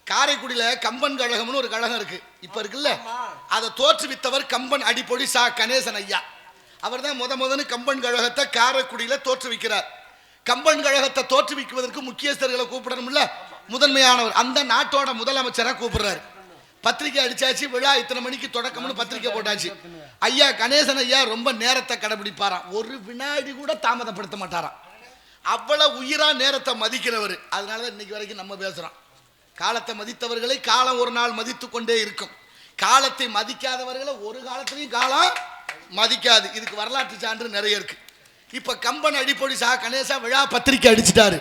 காரைக்குடியில கம்பன் கழகம்னு ஒரு கழகம் இருக்கு, இப்ப இருக்குல்ல, அதை தோற்றுவித்தவர் கம்பன் அடிப்பொடி சா கணேசன் ஐயா. அவர் தான் முதன்னு கம்பன் கழகத்தை காரைக்குடியில தோற்றுவிக்கிறார். கம்பன் கழகத்தை தோற்றுவிக்குவதற்கு முக்கியஸ்தர்களை கூப்பிடணும்ல, முதன்மையானவர் அந்த நாட்டோட முதலமைச்சரை கூப்பிடுறாரு. பத்திரிக்கை அடிச்சாச்சு, விழா இத்தனை மணிக்கு தொடக்கம்னு பத்திரிக்கை போட்டாச்சு. ஐயா கணேசன் ஐயா ரொம்ப நேரத்தை கடைபிடிப்பாராம், ஒரு வினாடி கூட தாமதப்படுத்த மாட்டாராம். அவ்வளவு உயிரா நேரத்தை மதிக்கிறவர். அதனாலதான் இன்னைக்கு வரைக்கும் நம்ம பேசுறோம். காலத்தை மதித்தவர்களை காலம் ஒரு நாள் மதித்து கொண்டே இருக்கும். காலத்தை மதிக்காதவர்களை ஒரு காலத்திலையும் காலம் மதிக்காது. இதுக்கு வரலாற்று சான்று நிறைய இருக்கு. இப்ப கம்பன் அடிப்பொடி சா கணேசா விழா பத்திரிக்கை அடிச்சிட்டாரு.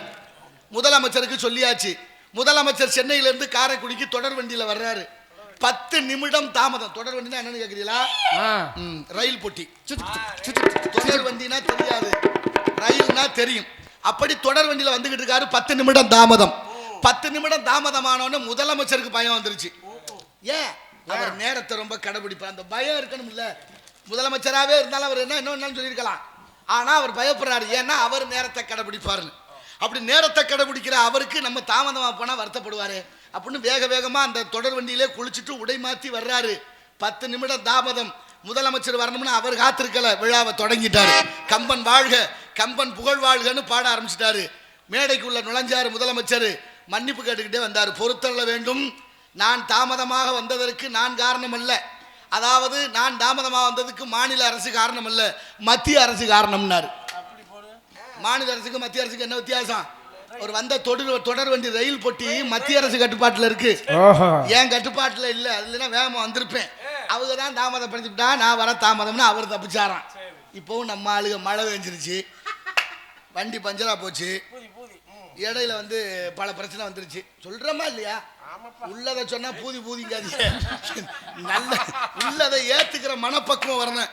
முதலமைச்சருக்கு சொல்லியாச்சு. முதலமைச்சர் சென்னையிலிருந்து காரைக்குடிக்கு தொடர் வண்டியில வர்றாரு. 10 நிமிடம் தாமதம். தொடர் வண்டினா என்னன்னு கேக்குறீங்களா? ரயில் பொட்டி. தொடர் வண்டினா தெரியாது, ரயில்னா தெரியும். அப்படி தொடர் வண்டியில வந்துகிட்டு இருக்காரு. 10 நிமிடம் தாமதம். 10 நிமிடம் தாமதமானோன்னு முதலமைச்சருக்கு பயம் வந்துருச்சு. ஏன்? அவர் நேரத்தை ரொம்ப கடைபிடிப்பார். அந்த பயம் இருக்கணும் இல்ல. முதலமைச்சராகவே இருந்தாலும் அவர் என்ன சொல்லியிருக்கலாம். ஆனா அவர் பயப்படுறாரு. ஏன்னா அவர் நேரத்தை கடைபிடிப்பாருன்னு. அப்படி நேரத்தை கடைபிடிக்கிற அவருக்கு நம்ம தாமதமா போனா வருத்தப்படுவாரு அப்படின்னு வேகமா அந்த தொடர் வண்டியிலே குளிச்சுட்டு உடை மாத்தி வர்றாரு. 10 நிமிடம் தாமதம். முதலமைச்சர் வரணும்னு அவர் காத்திருக்கல, விழாவை தொடங்கிட்டாரு. கம்பன் வாழ்க, கம்பன் புகழ் வாழ்கன்னு பாட ஆரம்பிச்சிட்டாரு. மேடைக்குள்ள நுழைஞ்சாரு முதலமைச்சர். மன்னிப்பு கேட்டுக்கிட்டே வந்தார். பொறுத்தள்ள வேண்டும், நான் தாமதமாக வந்ததற்கு நான் காரணம் அல்ல. அதாவது நான் தாமதமாக வந்ததுக்கு மாநில அரசு காரணம் அல்ல, மத்திய அரசு காரணம்னாரு. மாநில அரசுக்கு மத்திய அரசுக்கு என்ன வித்தியாசம்? ஒரு வந்த தொடர் வண்டி ரயில் பொட்டி மத்திய அரசு கட்டுப்பாட்டுல இருக்கு, ஏன் கட்டுப்பாட்டுல இல்ல. அதுல வேகமா வந்திருப்பேன். அவங்க தான் தாமதப்படுத்திட்டா, நான் வர தாமதம்னு அவர் தப்பிச்சாராம். இப்பவும் நம்ம ஆளுக மழை பெஞ்சிருச்சு, வண்டி பஞ்சரா போச்சு, இடையில பல பிரச்சனை வந்துருச்சு. சொல்றமா இல்லையா? உள்ளதை சொன்னா பூதிங்காதீங்க. நல்ல உள்ளதை ஏத்துக்கிற மனப்பக்குவம் வரணும்.